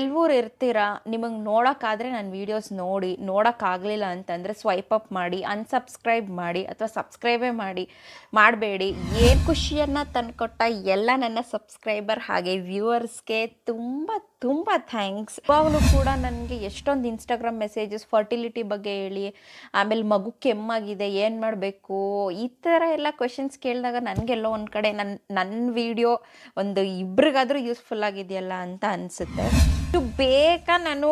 ಕೆಲವ್ರು ಇರ್ತೀರಾ, ನಿಮಗೆ ನೋಡೋಕ್ಕಾದ್ರೆ ನನ್ನ ವೀಡಿಯೋಸ್ ನೋಡಿ, ನೋಡೋಕ್ಕಾಗಲಿಲ್ಲ ಅಂತಂದರೆ ಸ್ವೈಪ್ ಅಪ್ ಮಾಡಿ, ಅನ್ಸಬ್ಸ್ಕ್ರೈಬ್ ಮಾಡಿ ಅಥವಾ ಸಬ್ಸ್ಕ್ರೈಬೇ ಮಾಡಬೇಡಿ. ಏನು ಖುಷಿಯನ್ನು ತಂದುಕೊಟ್ಟ ಎಲ್ಲ ನನ್ನ ಸಬ್ಸ್ಕ್ರೈಬರ್ ಹಾಗೆ ವ್ಯೂವರ್ಸ್ಗೆ ತುಂಬ ತುಂಬ ಥ್ಯಾಂಕ್ಸ್. ಇವಾಗಲೂ ಕೂಡ ನನಗೆ ಎಷ್ಟೊಂದು ಇನ್ಸ್ಟಾಗ್ರಾಮ್ ಮೆಸೇಜಸ್ ಫರ್ಟಿಲಿಟಿ ಬಗ್ಗೆ ಹೇಳಿ, ಆಮೇಲೆ ಮಗು ಕೆಮ್ಮಾಗಿದೆ ಏನು ಮಾಡಬೇಕು, ಈ ಥರ ಎಲ್ಲ ಕ್ವೆಶನ್ಸ್ ಕೇಳಿದಾಗ ನನಗೆಲ್ಲೋ ಒಂದು ಕಡೆ ನನ್ನ ವೀಡಿಯೋ ಒಂದು ಇಬ್ರಿಗಾದರೂ ಯೂಸ್ಫುಲ್ ಆಗಿದೆಯಲ್ಲ ಅಂತ ಅನಿಸುತ್ತೆ. ಇಷ್ಟು ಬೇಗ ನಾನು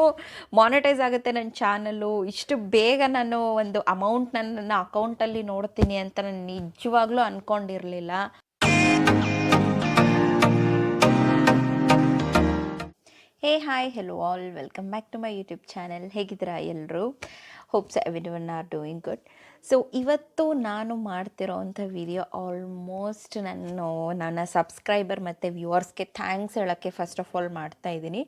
ಮಾನಿಟೈಸ್ ಆಗುತ್ತೆ ನನ್ನ ಚಾನಲ್ಲು, ಇಷ್ಟು ಬೇಗ ನಾನು ಒಂದು ಅಮೌಂಟ್ ನನ್ನ ಅಕೌಂಟಲ್ಲಿ ನೋಡ್ತೀನಿ ಅಂತ ನಾನು ನಿಜವಾಗ್ಲೂ ಅಂದ್ಕೊಂಡಿರಲಿಲ್ಲ. Hey hi hello all, welcome back to my YouTube channel. ಹೇಗಿದ್ದೀರಾ ಎಲ್ಲರೂ? Hopes everyone are doing good. So ಇವತ್ತು ನಾನು ಮಾಡ್ತಿರೋವಂಥ ವಿಡಿಯೋ ಆಲ್ಮೋಸ್ಟ್ ನನ್ನ ಸಬ್ಸ್ಕ್ರೈಬರ್ ಮತ್ತು ವ್ಯೂವರ್ಸ್ಗೆ ಥ್ಯಾಂಕ್ಸ್ ಹೇಳೋಕ್ಕೆ ಫಸ್ಟ್ ಆಫ್ ಆಲ್ ಮಾಡ್ತಾಯಿದ್ದೀನಿ.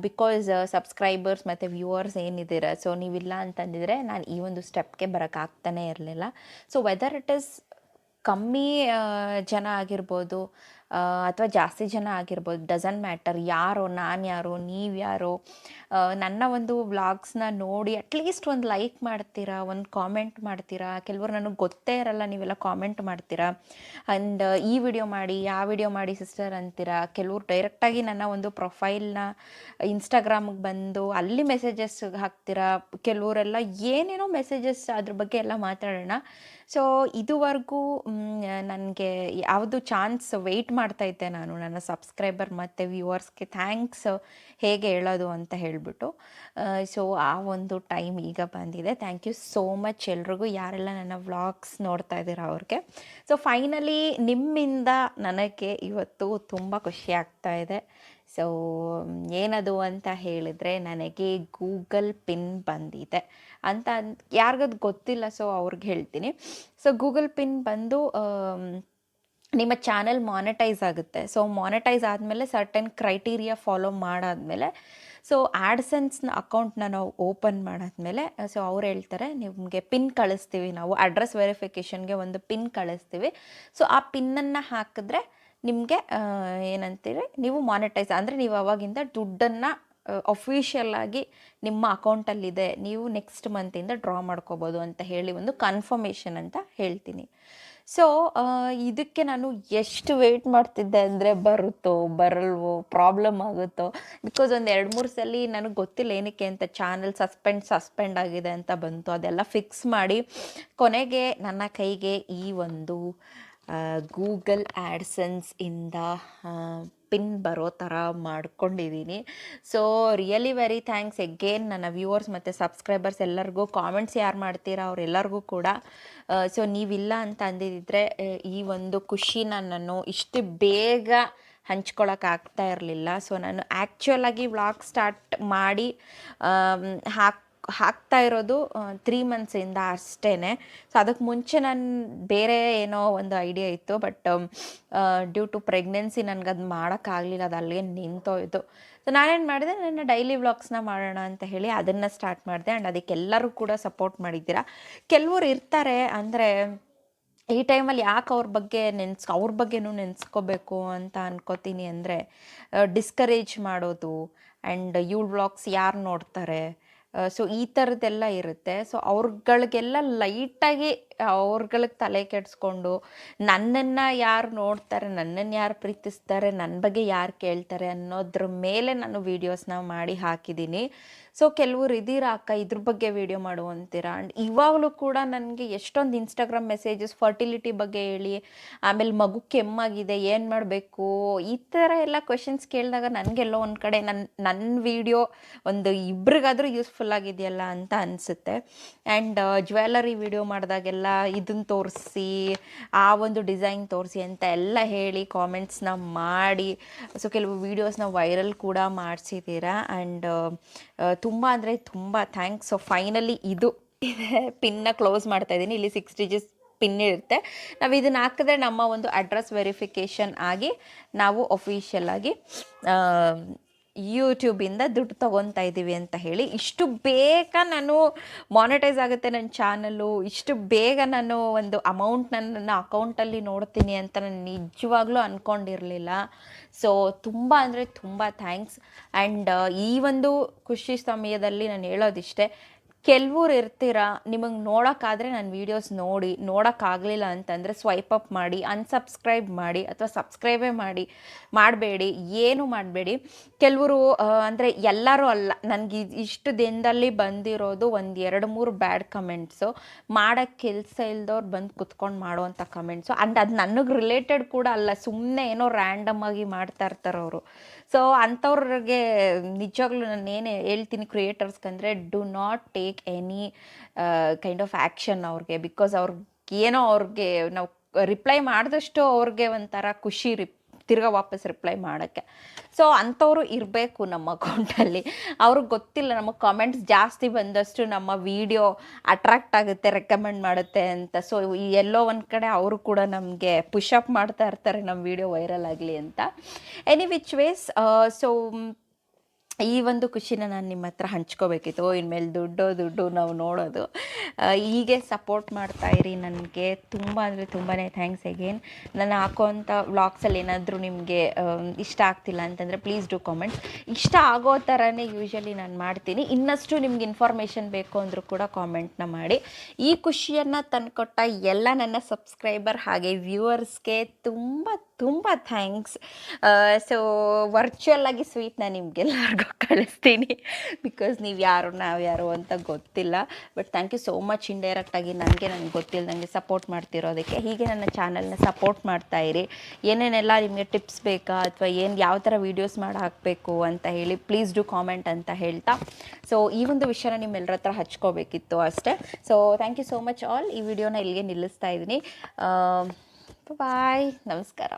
ಬಿಕಾಸ್ ಸಬ್ಸ್ಕ್ರೈಬರ್ಸ್ ಮತ್ತು ವ್ಯೂವರ್ಸ್ ಏನಿದ್ದೀರ, ಸೊ ನೀವಿಲ್ಲ ಅಂತಂದಿದ್ರೆ ನಾನು ಈ ಒಂದು ಸ್ಟೆಪ್ಗೆ ಬರೋಕ್ಕಾಗ್ತಾನೇ ಇರಲಿಲ್ಲ. ಸೊ ವೆದರ್ ಇಟ್ ಈಸ್ ಕಮ್ಮಿ ಜನ ಆಗಿರ್ಬೋದು ಅಥವಾ ಜಾಸ್ತಿ ಜನ ಆಗಿರ್ಬೋದು, ಡಸಂಟ್ ಮ್ಯಾಟರ್. ನಾನು ಯಾರೋ ನೀವು ಯಾರೋ, ನನ್ನ ಒಂದು ವ್ಲಾಗ್ಸ್ನ ನೋಡಿ ಅಟ್ಲೀಸ್ಟ್ ಒಂದು ಲೈಕ್ ಮಾಡ್ತೀರಾ, ಒಂದು ಕಾಮೆಂಟ್ ಮಾಡ್ತೀರಾ. ಕೆಲವರು ನನಗೆ ಗೊತ್ತೇ ಇರಲ್ಲ, ನೀವೆಲ್ಲ ಕಾಮೆಂಟ್ ಮಾಡ್ತೀರಾ. ಆ್ಯಂಡ್ ಈ ವಿಡಿಯೋ ಮಾಡಿ, ಯಾವ ವಿಡಿಯೋ ಮಾಡಿ ಸಿಸ್ಟರ್ ಅಂತೀರಾ. ಕೆಲವ್ರು ಡೈರೆಕ್ಟಾಗಿ ನನ್ನ ಒಂದು ಪ್ರೊಫೈಲ್ನ ಇನ್ಸ್ಟಾಗ್ರಾಮಿಗೆ ಬಂದು ಅಲ್ಲಿ ಮೆಸೇಜಸ್ ಹಾಕ್ತೀರಾ. ಕೆಲವರೆಲ್ಲ ಏನೇನೋ ಮೆಸೇಜಸ್ ಅದ್ರ ಬಗ್ಗೆ ಎಲ್ಲ ಮಾತಾಡೋಣ. ಸೊ ಇದುವರೆಗೂ ನನಗೆ ಯಾವುದು ಚಾನ್ಸ್ ವೆಯ್ಟ್ ಮಾಡ್ತಾಯಿದ್ದೆ ನಾನು ನನ್ನ ಸಬ್ಸ್ಕ್ರೈಬರ್ ಮತ್ತು ವ್ಯೂವರ್ಸ್ಗೆ ಥ್ಯಾಂಕ್ಸ್ ಹೇಗೆ ಹೇಳೋದು ಅಂತ ಹೇಳಿಬಿಟ್ಟು. ಸೊ ಆ ಒಂದು ಟೈಮ್ ಈಗ ಬಂದಿದೆ. ಥ್ಯಾಂಕ್ ಯು ಸೋ ಮಚ್ ಎಲ್ರಿಗೂ, ಯಾರೆಲ್ಲ ನನ್ನ ವ್ಲಾಗ್ಸ್ ನೋಡ್ತಾ ಇದ್ದೀರಾ ಅವ್ರಿಗೆ. ಸೊ ಫೈನಲಿ ನಿಮ್ಮಿಂದ ನನಗೆ ಇವತ್ತು ತುಂಬ ಖುಷಿ ಆಗ್ತಾ ಇದೆ. ಸೊ ಏನದು ಅಂತ ಹೇಳಿದರೆ, ನನಗೆ ಗೂಗಲ್ ಪಿನ್ ಬಂದಿದೆ ಅಂತ ಯಾರಿಗದು ಗೊತ್ತಿಲ್ಲ, ಸೊ ಅವ್ರಿಗೆ ಹೇಳ್ತೀನಿ. ಸೊ ಗೂಗಲ್ ಪಿನ್ ಬಂದು ನಿಮ್ಮ ಚಾನೆಲ್ ಮಾನಿಟೈಸ್ ಆಗುತ್ತೆ. ಸೊ ಮಾನಿಟೈಸ್ ಆದಮೇಲೆ ಸರ್ಟನ್ ಕ್ರೈಟೀರಿಯಾ ಫಾಲೋ ಮಾಡಾದಮೇಲೆ, ಸೊ ಆ್ಯಡ್ಸೆನ್ಸ್ನ ಅಕೌಂಟ್ನ ನಾವು ಓಪನ್ ಮಾಡಾದ್ಮೇಲೆ, ಸೊ ಅವ್ರು ಹೇಳ್ತಾರೆ ನಿಮಗೆ ಪಿನ್ ಕಳಿಸ್ತೀವಿ, ನಾವು ಅಡ್ರೆಸ್ ವೆರಿಫಿಕೇಷನ್ಗೆ ಒಂದು ಪಿನ್ ಕಳಿಸ್ತೀವಿ. ಸೊ ಆ ಪಿನ್ನನ್ನು ಹಾಕಿದ್ರೆ ನಿಮಗೆ ಏನಂತೀರಿ, ನೀವು ಮಾನಿಟೈಸ್ ಅಂದರೆ ನೀವು ಅವಾಗಿಂದ ದುಡ್ಡನ್ನು ಅಫಿಷಿಯಲ್ ಆಗಿ ನಿಮ್ಮ ಅಕೌಂಟಲ್ಲಿದೆ, ನೀವು ನೆಕ್ಸ್ಟ್ ಮಂತಿಂದ ಡ್ರಾ ಮಾಡ್ಕೋಬೋದು ಅಂತ ಹೇಳಿ ಒಂದು ಕನ್ಫರ್ಮೇಷನ್ ಅಂತ ಹೇಳ್ತೀನಿ. ಸೊ ಇದಕ್ಕೆ ನಾನು ಎಷ್ಟು ವೆಯ್ಟ್ ಮಾಡ್ತಿದ್ದೆ ಅಂದರೆ, ಬರುತ್ತೋ ಬರಲ್ವೋ, ಪ್ರಾಬ್ಲಮ್ ಆಗುತ್ತೋ. ಬಿಕಾಸ್ ಒಂದು 2-3 ಸಲ ನನಗೆ ಗೊತ್ತಿಲ್ಲ ಏನಕ್ಕೆ ಅಂತ ಚಾನಲ್ ಸಸ್ಪೆಂಡ್ ಆಗಿದೆ ಅಂತ ಬಂತು. ಅದೆಲ್ಲ ಫಿಕ್ಸ್ ಮಾಡಿ ಕೊನೆಗೆ ನನ್ನ ಕೈಗೆ ಈ ಒಂದು ಗೂಗಲ್ ಆ್ಯಡ್ಸೆನ್ಸ್ ಇಂದ ಪಿನ್ ಬರೋ ಥರ ಮಾಡ್ಕೊಂಡಿದ್ದೀನಿ. So really very thanks again ನನ್ನ ವ್ಯೂವರ್ಸ್ ಮತ್ತು ಸಬ್ಸ್ಕ್ರೈಬರ್ಸ್ ಎಲ್ಲರಿಗೂ. ಕಾಮೆಂಟ್ಸ್ ಯಾರು ಮಾಡ್ತೀರಾ ಅವರೆಲ್ಲರಿಗೂ ಕೂಡ. ಸೊ ನೀವಿಲ್ಲ ಅಂತ ಅಂದಿದ್ದರೆ ಈ ಒಂದು ಖುಷಿನ ನಾನು ಇಷ್ಟು ಬೇಗ ಹಂಚ್ಕೊಳ್ಳೋಕ್ಕಾಗ್ತಾ ಇರಲಿಲ್ಲ. ಸೊ ನಾನು ಆ್ಯಕ್ಚುಲಾಗಿ ವ್ಲಾಗ್ ಸ್ಟಾರ್ಟ್ ಮಾಡಿ ಹಾಕ್ತಾ ಇರೋದು 3 ಮಂತ್ಸಿಂದ ಅಷ್ಟೇ. ಸೊ ಅದಕ್ಕೆ ಮುಂಚೆ ನಾನು ಬೇರೆ ಏನೋ ಒಂದು ಐಡಿಯಾ ಇತ್ತು, ಬಟ್ ಡ್ಯೂ ಟು ಪ್ರೆಗ್ನೆನ್ಸಿ ನನಗದು ಮಾಡೋಕ್ಕಾಗಲಿಲ್ಲ, ಅದು ಅಲ್ಲಿಗೆ ನಿಂತೋಯ್ತು. ಸೊ ನಾನೇನು ಮಾಡಿದೆ, ನನ್ನ ಡೈಲಿ ವ್ಲಾಗ್ಸ್ನ ಮಾಡೋಣ ಅಂತ ಹೇಳಿ ಅದನ್ನು ಸ್ಟಾರ್ಟ್ ಮಾಡಿದೆ. ಆ್ಯಂಡ್ ಅದಕ್ಕೆಲ್ಲರೂ ಕೂಡ ಸಪೋರ್ಟ್ ಮಾಡಿದ್ದೀರಾ. ಕೆಲವ್ರು ಇರ್ತಾರೆ ಅಂದರೆ ಈ ಟೈಮಲ್ಲಿ ಯಾಕೆ ಅವ್ರ ಬಗ್ಗೆನೂ ನೆನೆಸ್ಕೋಬೇಕು ಅಂತ ಅನ್ಕೋತೀನಿ ಅಂದರೆ, ಡಿಸ್ಕರೇಜ್ ಮಾಡೋದು ಆ್ಯಂಡ್ ಇವಳ ವ್ಲಾಗ್ಸ್ ಯಾರು ನೋಡ್ತಾರೆ, ಸೊ ಈ ಥರದ್ದೆಲ್ಲ ಇರುತ್ತೆ. ಸೊ ಅವ್ರುಗಳಿಗೆಲ್ಲ ಲೈಟಾಗಿ ಅವ್ರುಗಳಿಗೆ ತಲೆ ಕೆಡಿಸ್ಕೊಂಡು, ನನ್ನನ್ನು ಯಾರು ನೋಡ್ತಾರೆ, ನನ್ನನ್ನು ಯಾರು ಪ್ರೀತಿಸ್ತಾರೆ, ನನ್ನ ಬಗ್ಗೆ ಯಾರು ಕೇಳ್ತಾರೆ ಅನ್ನೋದ್ರ ಮೇಲೆ ನಾನು ವೀಡಿಯೋಸ್ನ ಮಾಡಿ ಹಾಕಿದ್ದೀನಿ. ಸೊ ಕೆಲವ್ರು ಇದ್ದೀರಾ ಅಕ್ಕ ಇದ್ರ ಬಗ್ಗೆ ವೀಡಿಯೋ ಮಾಡು ಅಂತೀರಾ. ಆ್ಯಂಡ್ ಇವಾಗಲೂ ಕೂಡ ನನಗೆ ಎಷ್ಟೊಂದು ಇನ್ಸ್ಟಾಗ್ರಾಮ್ ಮೆಸೇಜಸ್ ಫರ್ಟಿಲಿಟಿ ಬಗ್ಗೆ ಹೇಳಿ, ಆಮೇಲೆ ಮಗು ಕೆಮ್ಮಾಗಿದೆ ಏನು ಮಾಡಬೇಕು, ಈ ಥರ ಎಲ್ಲ ಕ್ವೆಶನ್ಸ್ ಕೇಳಿದಾಗ ನನಗೆಲ್ಲೋ ಒಂದು ಕಡೆ ನನ್ನ ವೀಡಿಯೋ ಒಂದು ಇಬ್ರಿಗಾದರೂ ಯೂಸ್ಫುಲ್ ಆಗಿದೆಯಲ್ಲ ಅಂತ ಅನಿಸುತ್ತೆ. ಆ್ಯಂಡ್ ಜ್ಯುವೆಲರಿ ವೀಡಿಯೋ ಮಾಡಿದಾಗೆಲ್ಲ ಇದನ್ನು ತೋರಿಸಿ, ಆ ಒಂದು ಡಿಸೈನ್ ತೋರಿಸಿ ಅಂತ ಎಲ್ಲ ಹೇಳಿ ಕಾಮೆಂಟ್ಸ್ನ ಮಾಡಿ, ಸೊ ಕೆಲವು ವೀಡಿಯೋಸ್ನ ವೈರಲ್ ಕೂಡ ಮಾಡಿಸಿದ್ದೀರಾ. ಆ್ಯಂಡ್ ತುಂಬ ಅಂದರೆ ತುಂಬ ಥ್ಯಾಂಕ್ಸ್. ಸೊ ಫೈನಲಿ ಇದು ಇದೆ, ಪಿನ್ನ ಕ್ಲೋಸ್ ಮಾಡ್ತಾಯಿದ್ದೀನಿ. ಇಲ್ಲಿ 6 ಡಿಜಿಟ್ಸ್ ಪಿನ್ ಇರುತ್ತೆ. ನಾವು ಇದನ್ನು ಹಾಕಿದ್ರೆ ನಮ್ಮ ಒಂದು ಅಡ್ರೆಸ್ ವೆರಿಫಿಕೇಷನ್ ಆಗಿ ನಾವು ಅಫಿಷಿಯಲ್ ಆಗಿ ಯೂಟ್ಯೂಬಿಂದ ದುಡ್ಡು ತೊಗೊತಾ ಇದ್ದೀವಿ ಅಂತ ಹೇಳಿ. ಇಷ್ಟು ಬೇಗ ನಾನು ಮಾನಿಟೈಸ್ ಆಗುತ್ತೆ ನನ್ನ ಚಾನಲ್ಲು, ಇಷ್ಟು ಬೇಗ ನಾನು ಒಂದು ಅಮೌಂಟ್ ನನ್ನ ಅಕೌಂಟಲ್ಲಿ ನೋಡ್ತೀನಿ ಅಂತ ನಾನು ನಿಜವಾಗ್ಲೂ ಅಂದ್ಕೊಂಡಿರಲಿಲ್ಲ. ಸೊ ತುಂಬ ಅಂದರೆ ತುಂಬ ಥ್ಯಾಂಕ್ಸ್. ಆ್ಯಂಡ್ ಈ ಒಂದು ಖುಷಿ ಸಮಯದಲ್ಲಿ ನಾನು ಹೇಳೋದಿಷ್ಟೇ, ಕೆಲವ್ರು ಇರ್ತೀರ, ನಿಮಗೆ ನೋಡೋಕ್ಕಾದರೆ ನನ್ನ ವೀಡಿಯೋಸ್ ನೋಡಿ, ನೋಡೋಕ್ಕಾಗಲಿಲ್ಲ ಅಂತಂದರೆ ಸ್ವೈಪ್ ಅಪ್ ಮಾಡಿ, ಅನ್ಸಬ್ಸ್ಕ್ರೈಬ್ ಮಾಡಿ, ಅಥವಾ ಸಬ್ಸ್ಕ್ರೈಬೇ ಮಾಡಬೇಡಿ, ಏನೂ ಮಾಡಬೇಡಿ. ಕೆಲವರು ಅಂದರೆ ಎಲ್ಲರೂ ಅಲ್ಲ, ನನಗೆ ಇಷ್ಟು ದಿನದಲ್ಲಿ ಬಂದಿರೋದು ಒಂದು 2-3 ಬ್ಯಾಡ್ ಕಮೆಂಟ್ಸು, ಮಾಡೋಕ್ಕೆ ಕೆಲಸ ಇಲ್ದವ್ರು ಬಂದು ಕುತ್ಕೊಂಡು ಮಾಡೋವಂಥ ಕಮೆಂಟ್ಸು. ಆ್ಯಂಡ್ ಅದು ನನಗೆ ರಿಲೇಟೆಡ್ ಕೂಡ ಅಲ್ಲ, ಸುಮ್ಮನೆ ಏನೋ ರ್ಯಾಂಡಮ್ ಆಗಿ ಮಾಡ್ತಾ ಇರ್ತಾರೆ ಅವರು. ಸೊ ಅಂಥವ್ರಿಗೆ ನಿಜವಾಗ್ಲೂ ನಾನು ಏನು ಹೇಳ್ತೀನಿ ಕ್ರಿಯೇಟರ್ಸ್ಗಂದರೆ, do not take any kind of action ಅವ್ರಿಗೆ. ಬಿಕಾಸ್ ಅವ್ರಿಗೆ ನಾವು ರಿಪ್ಲೈ ಮಾಡಿದಷ್ಟು ಅವ್ರಿಗೆ ಒಂಥರ ಖುಷಿ ತಿರ್ಗಾ ವಾಪಸ್ ರಿಪ್ಲೈ ಮಾಡೋಕ್ಕೆ. ಸೊ ಅಂಥವ್ರು ಇರಬೇಕು ನಮ್ಮ ಅಕೌಂಟಲ್ಲಿ. ಅವ್ರಿಗೆ ಗೊತ್ತಿಲ್ಲ ನಮಗೆ ಕಾಮೆಂಟ್ಸ್ ಜಾಸ್ತಿ ಬಂದಷ್ಟು ನಮ್ಮ ವಿಡಿಯೋ ಅಟ್ರಾಕ್ಟ್ ಆಗುತ್ತೆ, ರೆಕಮೆಂಡ್ ಮಾಡುತ್ತೆ ಅಂತ. ಸೊ ಎಲ್ಲೋ ಒಂದು ಕಡೆ ಅವರು ಕೂಡ ನಮಗೆ ಪುಷಪ್ ಮಾಡ್ತಾ ಇರ್ತಾರೆ ನಮ್ಮ ವಿಡಿಯೋ ವೈರಲ್ ಆಗಲಿ ಅಂತ. ಎನಿ ವಿಚ್ ವೇಸ್, ಸೊ ಈ ಒಂದು ಖುಷಿನ ನಾನು ನಿಮ್ಮ ಹತ್ರ ಹಂಚ್ಕೋಬೇಕಿತ್ತು. ಇನ್ಮೇಲೆ ದುಡ್ಡು ನಾವು ನೋಡೋದು. ಹೀಗೆ ಸಪೋರ್ಟ್ ಮಾಡ್ತಾಯಿರಿ ನನಗೆ. ತುಂಬ ಅಂದರೆ ತುಂಬಾ ಥ್ಯಾಂಕ್ಸ್ ಅಗೇನ್. ನಾನು ಹಾಕೋವಂಥ ವ್ಲಾಗ್ಸಲ್ಲಿ ಏನಾದರೂ ನಿಮಗೆ ಇಷ್ಟ ಆಗ್ತಿಲ್ಲ ಅಂತಂದರೆ ಪ್ಲೀಸ್ ಡೂ ಕಾಮೆಂಟ್ಸ್. ಇಷ್ಟ ಆಗೋ ಥರನೇ ಯೂಶ್ವಲಿ ನಾನು ಮಾಡ್ತೀನಿ. ಇನ್ನಷ್ಟು ನಿಮ್ಗೆ ಇನ್ಫಾರ್ಮೇಷನ್ ಬೇಕು ಅಂದರೂ ಕೂಡ ಕಾಮೆಂಟ್ನ ಮಾಡಿ. ಈ ಖುಷಿಯನ್ನು ತಂದುಕೊಟ್ಟ ಎಲ್ಲ ನನ್ನ ಸಬ್ಸ್ಕ್ರೈಬರ್ ಹಾಗೆ ವ್ಯೂವರ್ಸ್ಗೆ ತುಂಬ ತುಂಬ ಥ್ಯಾಂಕ್ಸ್. ಸೊ ವರ್ಚುವಲ್ಲಾಗಿ ಸ್ವೀಟ್ನ ನಿಮಗೆಲ್ಲರಿಗೂ ಕಳಿಸ್ತೀನಿ. ಬಿಕಾಸ್ ನೀವು ಯಾರು ನಾವು ಯಾರು ಅಂತ ಗೊತ್ತಿಲ್ಲ. But thank you so much ಇಂಡೈರೆಕ್ಟಾಗಿ ನನಗೆ ಗೊತ್ತಿಲ್ಲದಂಗೆ ಸಪೋರ್ಟ್ ಮಾಡ್ತಿರೋದಕ್ಕೆ. ಹೀಗೆ ನನ್ನ ಚಾನಲ್ನ ಸಪೋರ್ಟ್ ಮಾಡ್ತಾಯಿರಿ. ಏನೇನೆಲ್ಲ ನಿಮಗೆ ಟಿಪ್ಸ್ ಬೇಕಾ, ಅಥವಾ ಯಾವ ಥರ ವೀಡಿಯೋಸ್ ಮಾಡಿ ಹಾಕಬೇಕು ಅಂತ ಹೇಳಿ ಪ್ಲೀಸ್ ಡೂ ಕಾಮೆಂಟ್ ಅಂತ ಹೇಳ್ತಾ, ಸೊ ಈ ಒಂದು ವಿಷಯನ ನಿಮ್ಮೆಲ್ಲರ ಹತ್ರ ಹಚ್ಕೋಬೇಕಿತ್ತು ಅಷ್ಟೇ. So thank you so much all. ಈ ವಿಡಿಯೋನ ಇಲ್ಲಿಗೆ ನಿಲ್ಲಿಸ್ತಾ ಇದ್ದೀನಿ. ಬಾಯ್, ನಮಸ್ಕಾರ.